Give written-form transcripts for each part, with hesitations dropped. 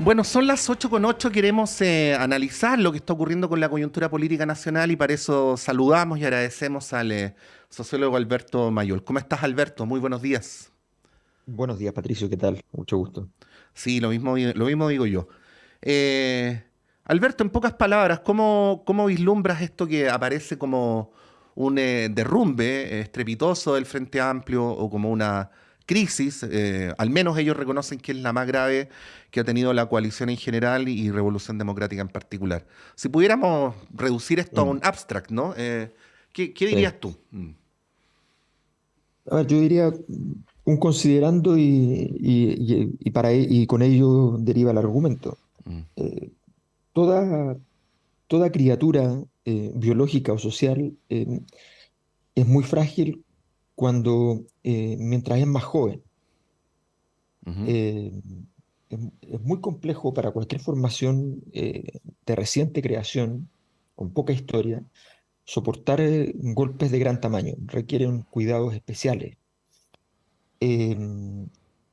Bueno, son las 8:08. Queremos analizar lo que está ocurriendo con la coyuntura política nacional y para eso saludamos y agradecemos al sociólogo Alberto Mayol. ¿Cómo estás, Alberto? Muy buenos días. Buenos días, Patricio, ¿qué tal? Mucho gusto. Sí, lo mismo digo yo. Eh, Alberto, en pocas palabras, ¿cómo vislumbras esto que aparece como un derrumbe estrepitoso del Frente Amplio o como una crisis? Al menos ellos reconocen que es la más grave que ha tenido la coalición en general y Revolución Democrática en particular. Si pudiéramos reducir esto a un Mm, abstract, ¿no? ¿Qué sí. dirías tú? A ver, yo diría un considerando y con ello deriva el argumento. Mm, Eh, toda, toda criatura biológica o social es muy frágil mientras es más joven. ujú, Eh, es muy complejo para cualquier formación de reciente creación, con poca historia, soportar golpes de gran tamaño. Requieren cuidados especiales. Em,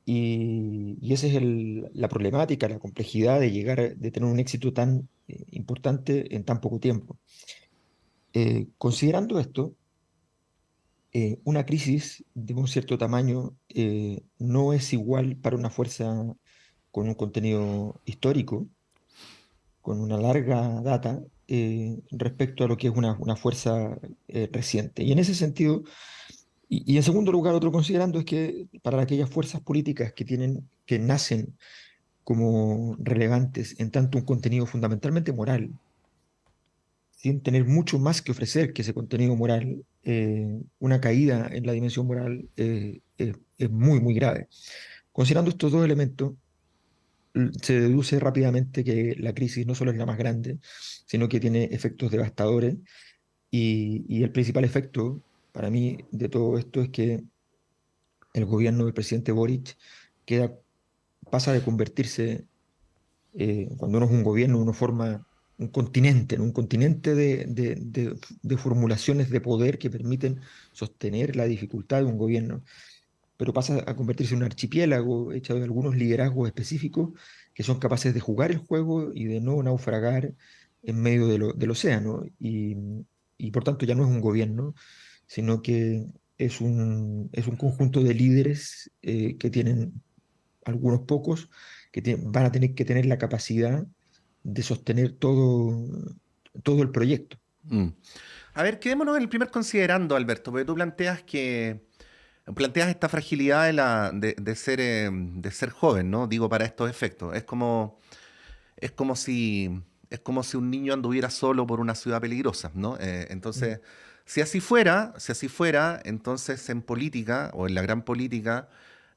y esa es la problemática, la complejidad de tener un éxito tan importante en tan poco tiempo. Considerando esto, una crisis de un cierto tamaño no es igual para una fuerza con un contenido histórico, con una larga data, respecto a lo que es una fuerza reciente. Y en ese sentido, y en segundo lugar, otro considerando es que para aquellas fuerzas políticas que nacen como relevantes en tanto un contenido fundamentalmente moral, sin tener mucho más que ofrecer que ese contenido moral, una caída en la dimensión moral es muy, muy grave. Considerando estos dos elementos, se deduce rápidamente que la crisis no solo es la más grande, sino que tiene efectos devastadores y el principal efecto para mí de todo esto es que el gobierno del presidente Boric queda, pasa de convertirse, cuando uno es un gobierno, uno forma un continente, ¿no? Un continente de formulaciones de poder que permiten sostener la dificultad de un gobierno, pero pasa a convertirse en un archipiélago hecho de algunos liderazgos específicos que son capaces de jugar el juego y de no naufragar en medio del océano. Y por tanto ya no es un gobierno, sino que es un conjunto de líderes que tienen algunos pocos van a tener que tener la capacidad de sostener todo el proyecto. mm. A ver, quedémonos en el primer considerando, Alberto, porque tú planteas esta fragilidad de ser joven, ¿no? Digo, para estos efectos. Es como si un niño anduviera solo por una ciudad peligrosa, ¿no? Mm. Entonces, si así fuera, entonces en política o en la gran política,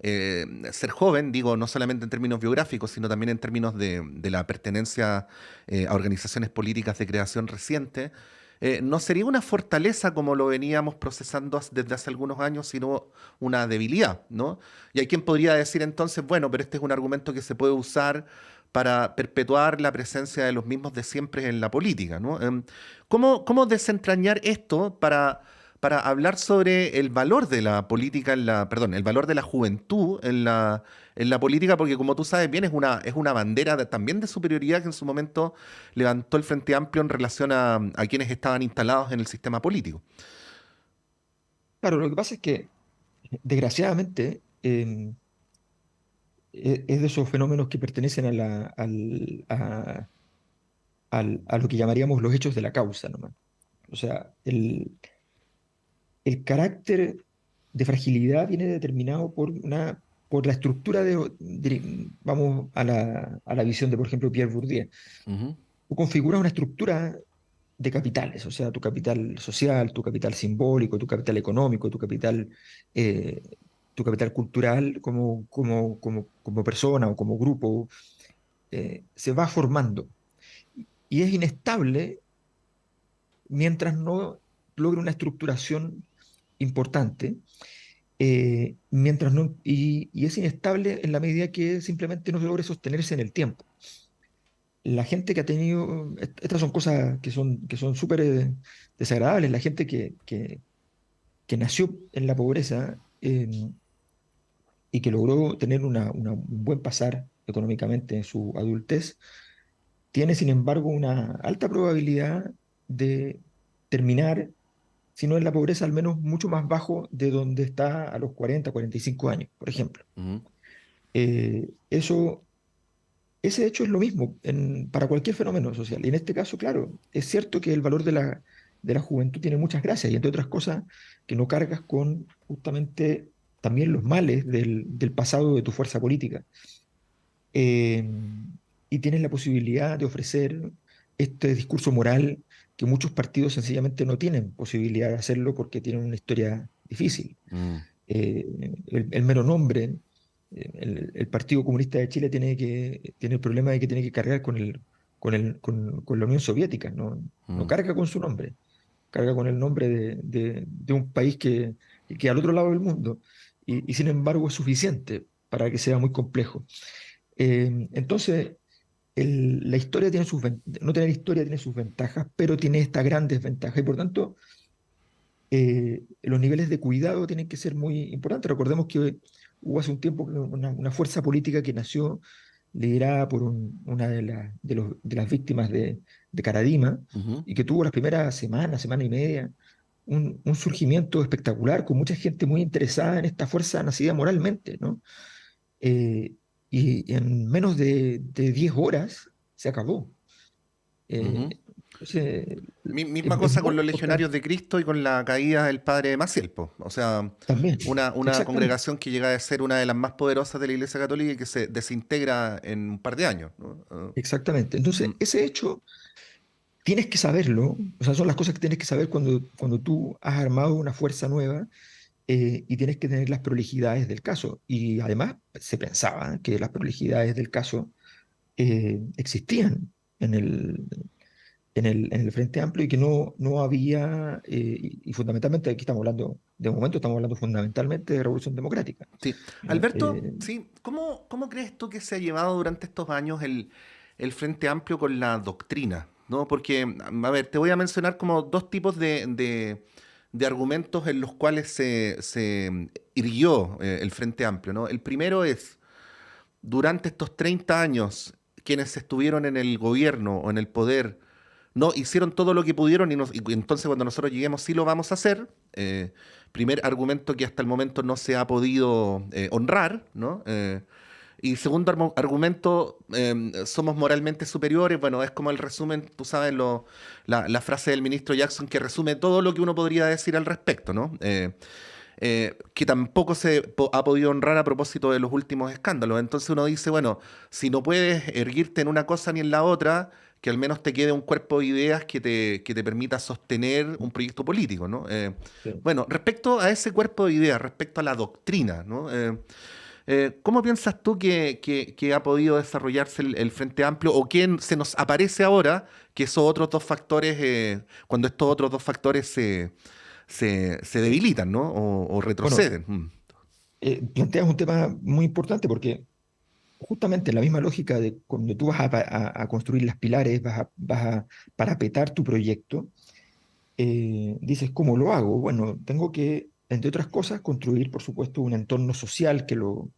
ser joven, digo, no solamente en términos biográficos, sino también en términos de la pertenencia a organizaciones políticas de creación reciente, no sería una fortaleza como lo veníamos procesando desde hace algunos años, sino una debilidad, ¿no? Y hay quien podría decir entonces, bueno, pero este es un argumento que se puede usar para perpetuar la presencia de los mismos de siempre en la política, ¿no? ¿Cómo desentrañar esto para hablar sobre el valor de la política perdón, el valor de la juventud en la política? Porque como tú sabes bien, es una bandera también de superioridad que en su momento levantó el Frente Amplio en relación a quienes estaban instalados en el sistema político. Claro, lo que pasa es que, desgraciadamente, es de esos fenómenos que pertenecen a lo que llamaríamos los hechos de la causa, nomás. O sea, el carácter de fragilidad viene determinado por la estructura vamos a la visión de, por ejemplo, Pierre Bourdieu. Ujú, Tú configuras una estructura de capitales, o sea, tu capital social, tu capital simbólico, tu capital económico, eh, tu capital cultural como persona o como grupo, se va formando y es inestable mientras no logre una estructuración importante, y es inestable en la medida que simplemente no se logre sostenerse en el tiempo. La gente que ha tenido, estas son cosas que son súper desagradables, la gente que nació en la pobreza, y que logró tener un buen pasar económicamente en su adultez, tiene sin embargo una alta probabilidad de terminar, si no en la pobreza, al menos mucho más bajo de donde está a los 40, 45 años, por ejemplo. Ujú, Eso, ese hecho es lo mismo para cualquier fenómeno social. Y en este caso, claro, es cierto que el valor de la juventud tiene muchas gracias, y entre otras cosas, que no cargas con justamente también los males del pasado de tu fuerza política. eh, y tienes la posibilidad de ofrecer este discurso moral que muchos partidos sencillamente no tienen posibilidad de hacerlo porque tienen una historia difícil. mm, Eh, el mero nombre, el Partido Comunista de Chile tiene el problema de que tiene que cargar con la Unión Soviética, no, no mm, carga con su nombre, carga con el nombre de un país que queda al otro lado del mundo, y sin embargo es suficiente para que sea muy complejo. Entonces, la historia tiene no tener historia tiene sus ventajas, pero tiene esta gran desventaja, y por tanto, los niveles de cuidado tienen que ser muy importantes. Recordemos que hubo hace un tiempo una fuerza política que nació liderada por una de las víctimas de Caradima, ujú. y que tuvo las primeras semanas, semana y media, un surgimiento espectacular, con mucha gente muy interesada en esta fuerza nacida moralmente, ¿no? eh, y en menos de 10 horas se acabó. Ujú. Entonces, Misma es cosa con muy los importante legionarios de Cristo y con la caída del padre Maciel, po. O sea, también, una exactamente, congregación que llega a ser una de las más poderosas de la Iglesia Católica y que se desintegra en un par de años, ¿no? exactamente. Mm, Entonces, ese hecho tienes que saberlo, o sea, son las cosas que tienes que saber cuando tú has armado una fuerza nueva, y tienes que tener las prolijidades del caso. Y además se pensaba que las prolijidades del caso existían en en el Frente Amplio, y que no había, y fundamentalmente aquí estamos hablando, de momento estamos hablando fundamentalmente de Revolución Democrática. sí. ¿Ya? Alberto, sí, ¿cómo crees tú que se ha llevado durante estos años el Frente Amplio con la doctrina? ¿No? Porque, a ver, te voy a mencionar como dos tipos de argumentos en los cuales se irguió el Frente Amplio, ¿no? El primero es durante estos 30 años, quienes estuvieron en el gobierno o en el poder no hicieron todo lo que pudieron y entonces cuando nosotros lleguemos sí lo vamos a hacer. Primer argumento que hasta el momento no se ha podido honrar, ¿no? Y segundo argumento, somos moralmente superiores. Bueno, es como el resumen, tú sabes, la frase del ministro Jackson que resume todo lo que uno podría decir al respecto, ¿no? Que tampoco ha podido honrar a propósito de los últimos escándalos. Entonces uno dice, bueno, si no puedes erguirte en una cosa ni en la otra, que al menos te quede un cuerpo de ideas que te permita sostener un proyecto político, ¿no? Sí. Bueno, respecto a ese cuerpo de ideas, respecto a la doctrina, ¿no? ¿Cómo piensas tú que ha podido desarrollarse el Frente Amplio o quién se nos aparece ahora que esos otros dos factores, cuando estos otros dos factores se debilitan, ¿no? O Bueno, retroceden. Mm. planteas un tema muy importante, porque justamente la misma lógica de cuando tú vas a construir las pilares, vas a parapetar tu proyecto, dices, ¿cómo lo hago? Bueno, tengo que, entre otras cosas, construir, por supuesto, un entorno social que lo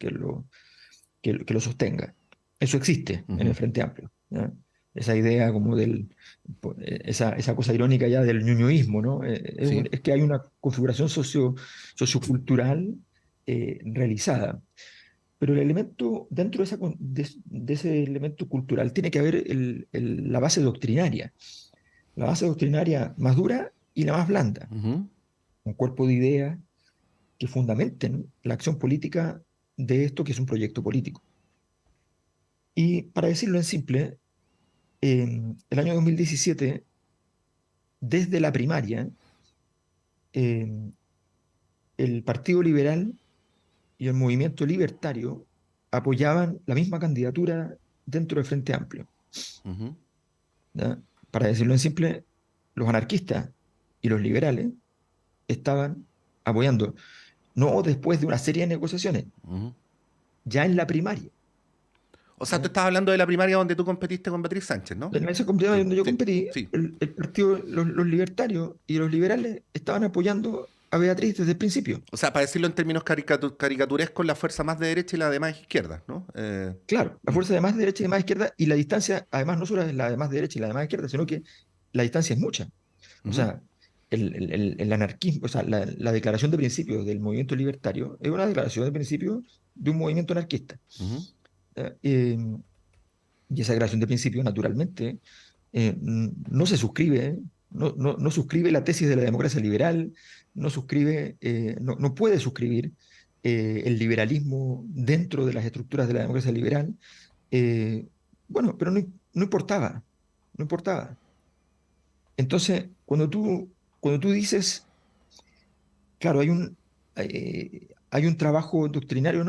sostenga. Eso existe en el Ujú. Frente Amplio, ¿ya? Esa idea como esa cosa irónica ya del ñuñoísmo, ¿no? Sí. Es que hay una configuración sociocultural realizada. Pero el elemento, dentro de ese elemento cultural, tiene que haber la base doctrinaria. La base doctrinaria más dura y la más blanda. Ujú. Un cuerpo de ideas que fundamenten la acción política de esto que es un proyecto político. Y para decirlo en simple, en el año 2017, desde la primaria, eh, el Partido Liberal y el Movimiento Libertario apoyaban la misma candidatura dentro del Frente Amplio. Ujú. ¿Ya? Para decirlo en simple, los anarquistas y los liberales estaban apoyando, no después de una serie de negociaciones, Ujú. ya en la primaria. O sea, tú ¿Ya? estás hablando de la primaria donde tú competiste con Beatriz Sánchez, ¿no? En esa comunidad Sí, donde yo sí, competí, sí. el partido, los libertarios y los liberales estaban apoyando a Beatriz desde el principio. O sea, para decirlo en términos caricaturescos, la fuerza más de derecha y la de más izquierda, ¿no? Claro, la fuerza de más derecha y de más izquierda, y la distancia, además, no solo es la de más derecha y la de más izquierda, sino que la distancia es mucha. O Ujú, sea, el anarquismo, o sea, la declaración de principios del movimiento libertario es una declaración de principios de un movimiento anarquista. ujú, ¿Ya? Y esa declaración de principios, naturalmente, no se suscribe, no suscribe la tesis de la democracia liberal, no suscribe, no puede suscribir el liberalismo dentro de las estructuras de la democracia liberal. eh, bueno, pero no importaba, no importaba. Entonces, cuando tú dices, claro, hay un trabajo doctrinario,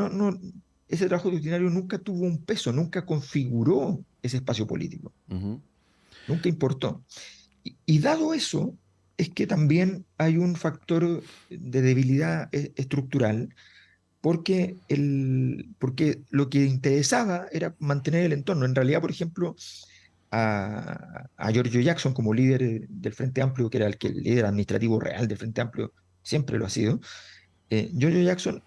ese trabajo doctrinario nunca tuvo un peso, nunca configuró ese espacio político, ujú. nunca importó. Y dado eso, es que también hay un factor de debilidad estructural, porque lo que interesaba era mantener el entorno. En realidad, por ejemplo, a Giorgio Jackson como líder del Frente Amplio, que era el líder administrativo real del Frente Amplio, siempre lo ha sido. Giorgio Jackson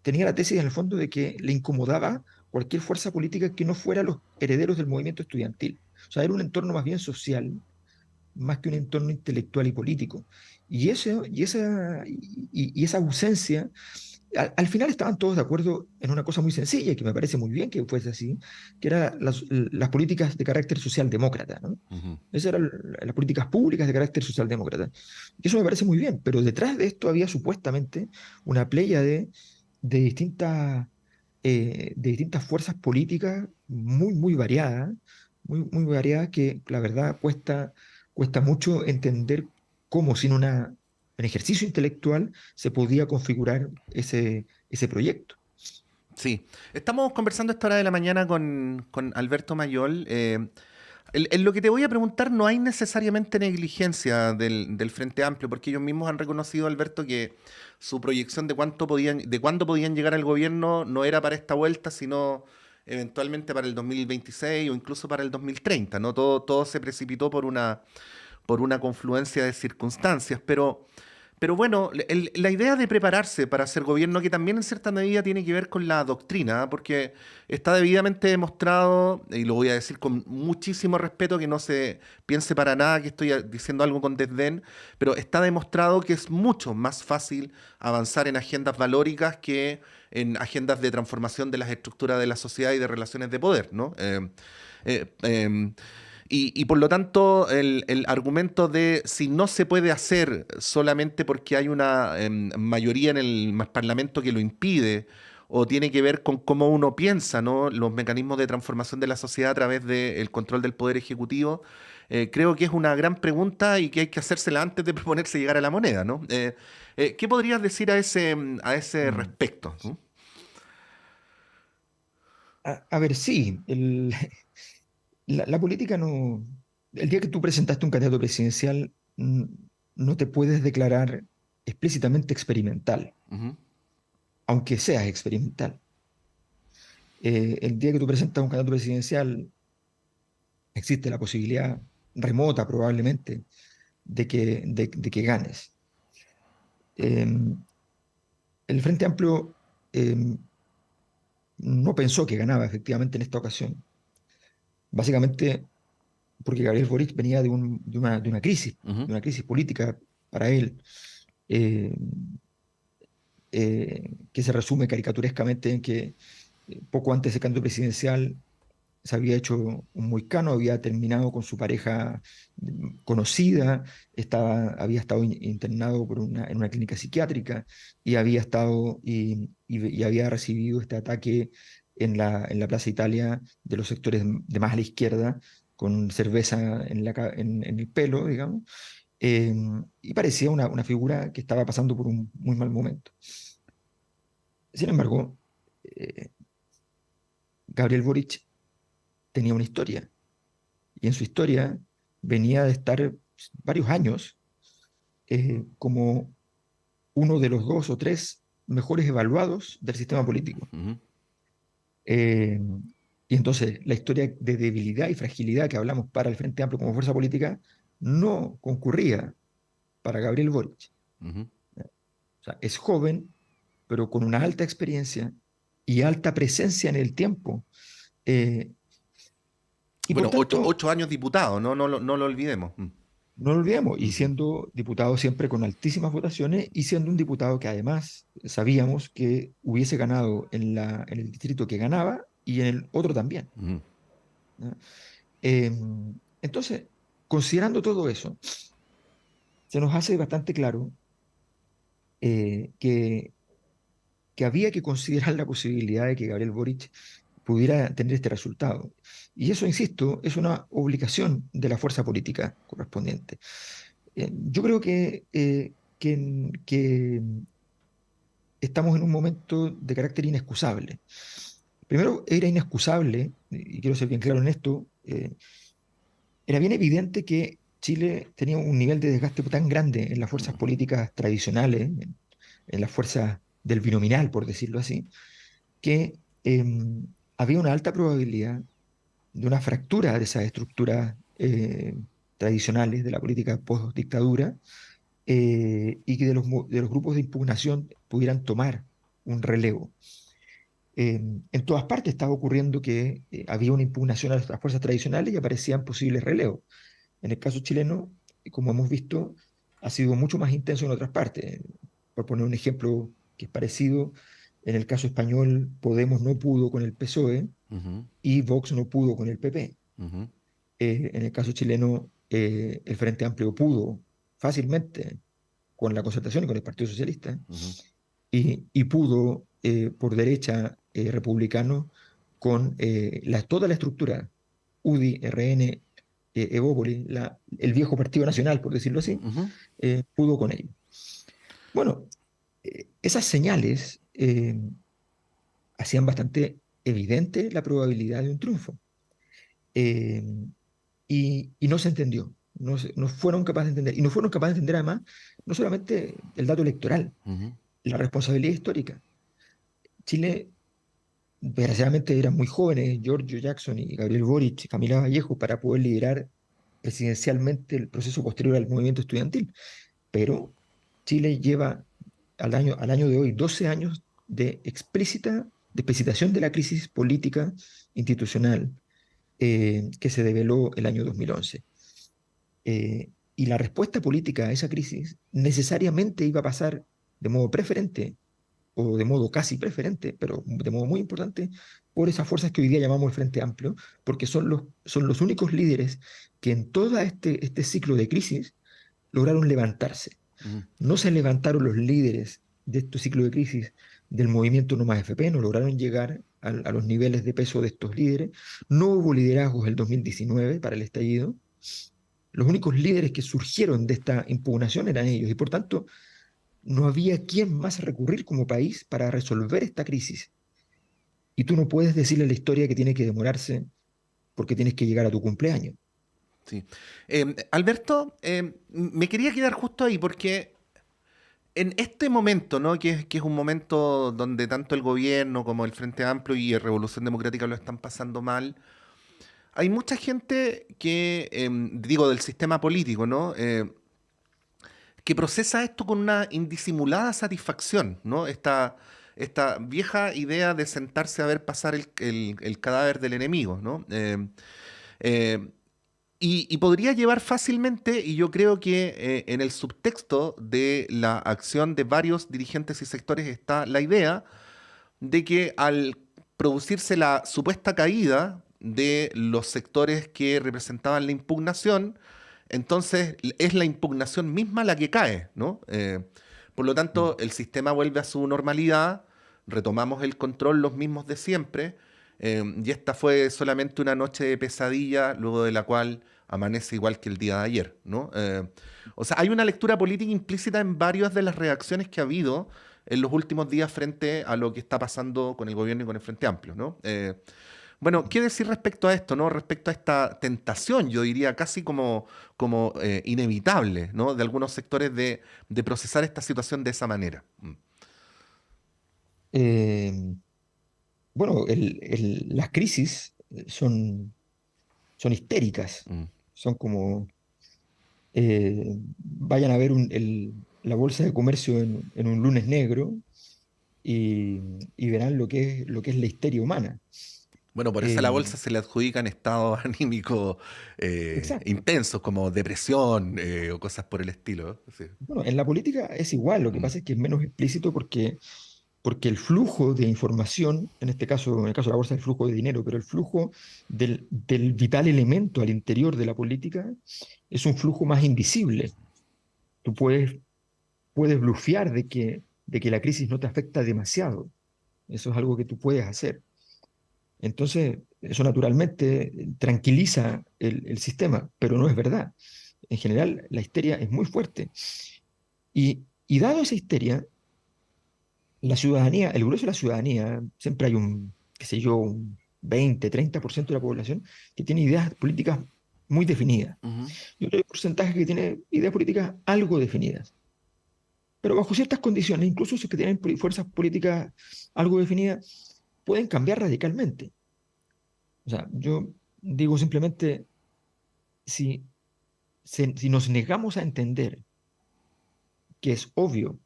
tenía la tesis en el fondo de que le incomodaba cualquier fuerza política que no fuera los herederos del movimiento estudiantil. O sea, era un entorno más bien social, más que un entorno intelectual y político. Y esa ausencia, al final estaban todos de acuerdo en una cosa muy sencilla, y que me parece muy bien que fuese así, que eran las políticas de carácter socialdemócrata, ¿no? Ujú. Esas eran las políticas públicas de carácter socialdemócrata. Y eso me parece muy bien, pero detrás de esto había supuestamente una playa de de distintas fuerzas políticas muy variadas, muy variadas, que la verdad cuesta mucho entender cómo sin un ejercicio intelectual se podía configurar ese proyecto. Sí, estamos conversando a esta hora de la mañana con Alberto Mayol. En lo que te voy a preguntar no hay necesariamente negligencia del Frente Amplio, porque ellos mismos han reconocido, Alberto, que su proyección de cuándo podían llegar al gobierno no era para esta vuelta, sino eventualmente para el 2026 o incluso para el 2030, ¿no? Todo se precipitó por una confluencia de circunstancias, pero bueno, la idea de prepararse para ser gobierno, que también en cierta medida tiene que ver con la doctrina, ¿ah? Porque está debidamente demostrado, y lo voy a decir con muchísimo respeto, que no se piense para nada que estoy diciendo algo con desdén, pero está demostrado que es mucho más fácil avanzar en agendas valóricas que en agendas de transformación de las estructuras de la sociedad y de relaciones de poder, ¿no? Eh, em, y por lo tanto, el argumento de si no se puede hacer solamente porque hay una mayoría en el Parlamento que lo impide, o tiene que ver con cómo uno piensa, ¿no? Los mecanismos de transformación de la sociedad a través del control del poder ejecutivo, creo que es una gran pregunta y que hay que hacérsela antes de proponerse llegar a la moneda, ¿no? ¿Qué podrías decir a ese Mm. respecto? ¿No? A ver, sí, la política no... El día que tú presentaste un candidato presidencial, no te puedes declarar explícitamente experimental, Ujú, aunque seas experimental. El día que tú presentas un candidato presidencial, existe la posibilidad remota probablemente de que ganes. Eh, el Frente Amplio eh, no pensó que ganaba efectivamente en esta ocasión, básicamente porque Gabriel Boric venía ujú, de una crisis política para él, eh, que se resume caricaturescamente en que poco antes del candidato presidencial se había hecho un moicano, había terminado con su pareja conocida, había estado internado en una clínica psiquiátrica y y había recibido este ataque en la Plaza Italia de los sectores de más a la izquierda, con cerveza en el pelo, digamos, eh, y parecía una figura que estaba pasando por un muy mal momento. Sin embargo, eh, Gabriel Boric tenía una historia, y en su historia venía de estar varios años como uno de los dos o tres mejores evaluados del sistema político. ujú. Eh, y entonces la historia de debilidad y fragilidad que hablamos para el Frente Amplio como fuerza política no concurría para Gabriel Boric. Ujú. O sea, es joven, pero con una alta experiencia y alta presencia en el tiempo. Eh, y por Bueno, ocho, tanto, 8 años diputado, ¿no? No lo olvidemos. no lo olvidemos, y Ujú. siendo diputado siempre con altísimas votaciones, y siendo un diputado que además sabíamos que hubiese ganado en el distrito que ganaba y en el otro también. Ujú. ¿No? Eh, entonces, considerando todo eso, se nos hace bastante claro eh, que, que había que considerar la posibilidad de que Gabriel Boric pudiera tener este resultado. Y eso, insisto, es una obligación de la fuerza política correspondiente. Yo creo que estamos en un momento de carácter inexcusable. Primero, era inexcusable, y quiero ser bien claro en esto, era bien evidente que Chile tenía un nivel de desgaste tan grande en las fuerzas políticas tradicionales, en las fuerzas del binominal, por decirlo así, que había una alta probabilidad de una fractura de esas estructuras tradicionales de la política post-dictadura, y que de los grupos de impugnación pudieran tomar un relevo. En todas partes estaba ocurriendo que había una impugnación a las fuerzas tradicionales y aparecían posibles relevos. En el caso chileno, como hemos visto, ha sido mucho más intenso en otras partes. Por poner un ejemplo que es parecido, en el caso español, Podemos no pudo con el PSOE Ujú. y Vox no pudo con el PP. Ujú. En el caso chileno, el Frente Amplio pudo fácilmente con la concertación y con el Partido Socialista, Ujú. y pudo por derecha republicano con toda la estructura UDI, RN, Evópoli, el viejo Partido Nacional, por decirlo así, Ujú. pudo con ello. Bueno, esas señales hacían bastante evidente la probabilidad de un triunfo. Eh, y no se entendió, no fueron capaces de entender, y no fueron capaces de entender además no solamente el dato electoral, Ujú. la responsabilidad histórica. Chile, desgraciadamente, eran muy jóvenes, Giorgio Jackson y Gabriel Boric, Camila Vallejo, para poder liderar presidencialmente el proceso posterior al movimiento estudiantil. Pero Chile lleva al año de hoy 12 años de explicitación de la crisis política institucional que se develó el año 2011. Y la respuesta política a esa crisis necesariamente iba a pasar de modo preferente o de modo casi preferente, pero de modo muy importante, por esas fuerzas que hoy día llamamos el Frente Amplio, porque son los únicos líderes que en todo este ciclo de crisis lograron levantarse. Ujú. No se levantaron los líderes de este ciclo de crisis del movimiento No Más FP, no lograron llegar a los niveles de peso de estos líderes. No hubo liderazgos el 2019 para el estallido. Los únicos líderes que surgieron de esta impugnación eran ellos, y por tanto no había quien más recurrir como país para resolver esta crisis. Y tú no puedes decirle a la historia que tiene que demorarse porque tienes que llegar a tu cumpleaños. Sí. Alberto, me quería quedar justo ahí porque en este momento, ¿no? Que es un momento donde tanto el gobierno como el Frente Amplio y Revolución Democrática lo están pasando mal, hay mucha gente que, digo, del sistema político, ¿no? Que procesa esto con una indisimulada satisfacción, ¿no? Esta vieja idea de sentarse a ver pasar el cadáver del enemigo, ¿no? Eh, y podría llevar fácilmente, y yo creo que en el subtexto de la acción de varios dirigentes y sectores está la idea de que al producirse la supuesta caída de los sectores que representaban la impugnación, entonces es la impugnación misma la que cae, ¿no? Por lo Mm. tanto, el sistema vuelve a su normalidad, retomamos el control los mismos de siempre, y esta fue solamente una noche de pesadilla, luego de la cual amanece igual que el día de ayer, ¿no? O sea, hay una lectura política implícita en varias de las reacciones que ha habido en los últimos días frente a lo que está pasando con el gobierno y con el Frente Amplio, ¿no? Bueno, ¿qué decir respecto a esto, ¿no? Respecto a esta tentación, yo diría casi como inevitable, ¿no? De algunos sectores de procesar esta situación de esa manera. Eh, bueno, las crisis son histéricas, Mm. son como, vayan a ver la bolsa de comercio en un lunes negro y, y verán lo que es la histeria humana. Bueno, por eso a la Eh, bolsa se le adjudican estados anímicos exacto. intensos, como depresión o cosas por el estilo. Sí. Bueno, en la política es igual, lo que Mm, pasa es que es menos explícito porque el flujo de información, en este caso, en el caso de la bolsa, el flujo de dinero, pero el flujo del vital elemento al interior de la política es un flujo más invisible. Tú puedes blufear de que la crisis no te afecta demasiado. Eso es algo que tú puedes hacer. Entonces, eso naturalmente tranquiliza el sistema, pero no es verdad. En general, la histeria es muy fuerte. Y dado esa histeria, la ciudadanía, el grueso de la ciudadanía, siempre hay un, qué sé yo, un 20, 30% de la población que tiene ideas políticas muy definidas. ujú. Y otro porcentaje que tiene ideas políticas algo definidas. Pero bajo ciertas condiciones, incluso si es que tienen fuerzas políticas algo definidas, pueden cambiar radicalmente. O sea, yo digo simplemente, si, si nos negamos a entender que es obvio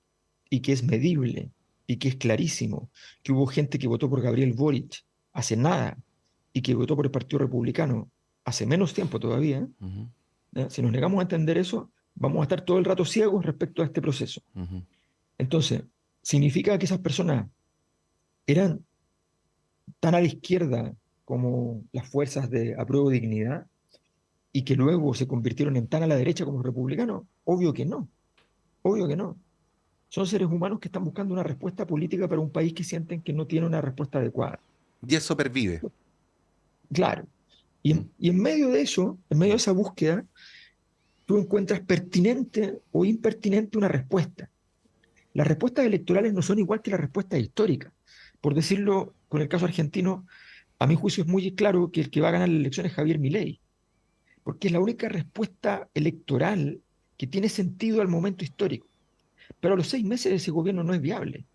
y que es medible y que es clarísimo que hubo gente que votó por Gabriel Boric hace nada y que votó por el Partido Republicano hace menos tiempo todavía, Ujú, ¿ya? Si nos negamos a entender eso, vamos a estar todo el rato ciegos respecto a este proceso. ujú. Entonces, significa que esas personas eran tan a la izquierda como las fuerzas de apruebo dignidad y que luego se convirtieron en tan a la derecha como los republicanos. Obvio que no, obvio que no. Son seres humanos que están buscando una respuesta política para un país que sienten que no tiene una respuesta adecuada. Y eso pervive. Claro. Mm, Y en medio de eso, en medio de mm, esa búsqueda, tú encuentras pertinente o impertinente una respuesta. Las respuestas electorales no son igual que las respuestas históricas. Por decirlo con el caso argentino, a mi juicio es muy claro que el que va a ganar la elección es Javier Milei, porque es la única respuesta electoral que tiene sentido al momento histórico. Pero a los 6 meses ese gobierno no es viable.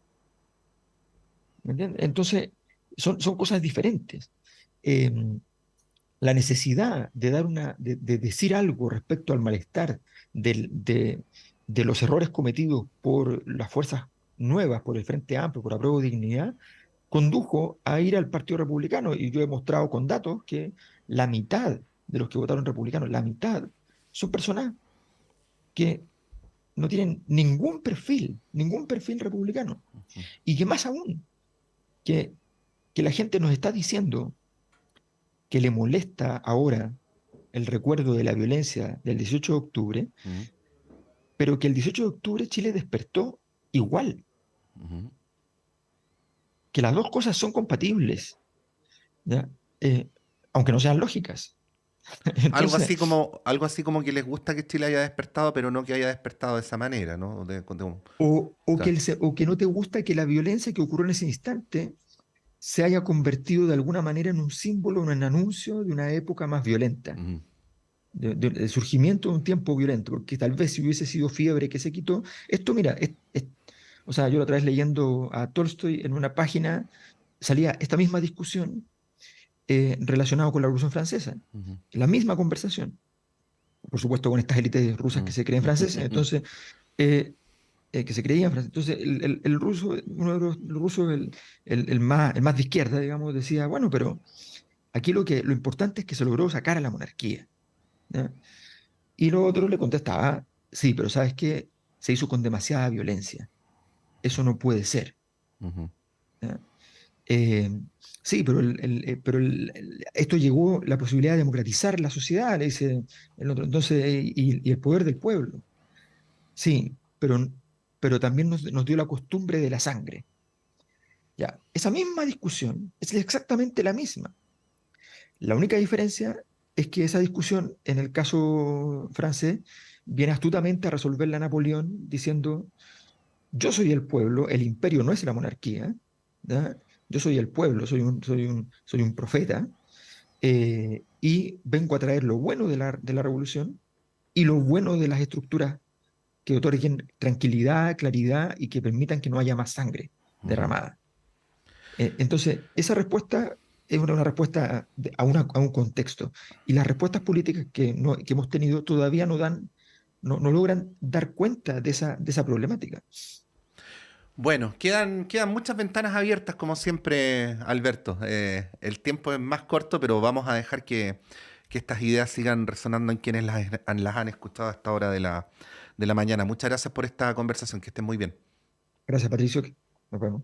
¿Me entiendes? Entonces, son cosas diferentes. Eh, la necesidad de, de decir algo respecto al malestar de los errores cometidos por las fuerzas nuevas, por el Frente Amplio, por Apruebo Dignidad, condujo a ir al Partido Republicano. Y yo he mostrado con datos que la mitad de los que votaron republicanos, la mitad, son personas que no tienen ningún perfil republicano. Y que más aún, que, que la gente nos está diciendo que le molesta ahora el recuerdo de la violencia del 18 de octubre, mm, pero que el 18 de octubre Chile despertó igual, ujú. que las dos cosas son compatibles, ¿ya? Eh, aunque no sean lógicas. Entonces, Algo así como que les gusta que Chile haya despertado, pero no que haya despertado de esa manera, ¿no? o Claro. o que no te gusta que la violencia que ocurrió en ese instante se haya convertido de alguna manera en un símbolo, en un anuncio de una época más violenta, Ujú, del surgimiento de un tiempo violento, porque tal vez si hubiese sido fiebre que se quitó, esto mira, o sea, yo la otra vez leyendo a Tolstoy en una página salía esta misma discusión relacionada con la Revolución Francesa, ujú, la misma conversación, por supuesto con estas élites rusas que mm, se creen franceses, entonces, eh, que se creían franceses. Entonces, el ruso, uno de los rusos, el más de izquierda, digamos, decía, bueno, pero aquí lo importante es que se logró sacar a la monarquía, ¿ya? Y lo otro le contestaba, sí, pero ¿sabes qué? Se hizo con demasiada violencia. Eso no puede ser. ujú, ¿Ya? Eh, sí, pero, esto llegó la posibilidad de democratizar la sociedad, le dice el otro, entonces, y el poder del pueblo. Sí, pero también nos dio la costumbre de la sangre. Ya, esa misma discusión es exactamente la misma. La única diferencia es que esa discusión, en el caso francés, viene astutamente a resolverla Napoleón diciendo, yo soy el pueblo, el imperio no es la monarquía, ¿ya? Yo soy el pueblo, soy un profeta, y vengo a traer lo bueno de la revolución y lo bueno de las estructuras que otorguen tranquilidad, claridad y que permitan que no haya más sangre ujú. derramada. Entonces, esa respuesta es una respuesta a un contexto. Y las respuestas políticas que hemos tenido todavía no dan no logran dar cuenta de esa problemática. Bueno, quedan muchas ventanas abiertas, como siempre, Alberto. El tiempo es más corto, pero vamos a dejar que estas ideas sigan resonando en quienes las han escuchado a esta hora de la mañana. Muchas gracias por esta conversación, que estén muy bien. Gracias, Patricio. Nos vemos.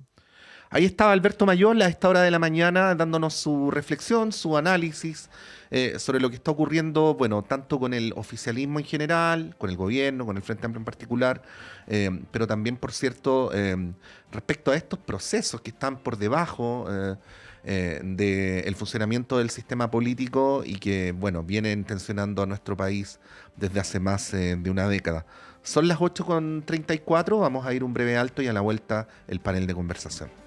Ahí estaba Alberto Mayola a esta hora de la mañana dándonos su reflexión, su análisis sobre lo que está ocurriendo, bueno, tanto con el oficialismo en general, con el gobierno, con el Frente Amplio en particular, pero también, por cierto, respecto a estos procesos que están por debajo del funcionamiento del sistema político y que, bueno, vienen tensionando a nuestro país desde hace más de una década. Son las 8:34, vamos a ir un breve alto y a la vuelta el panel de conversación.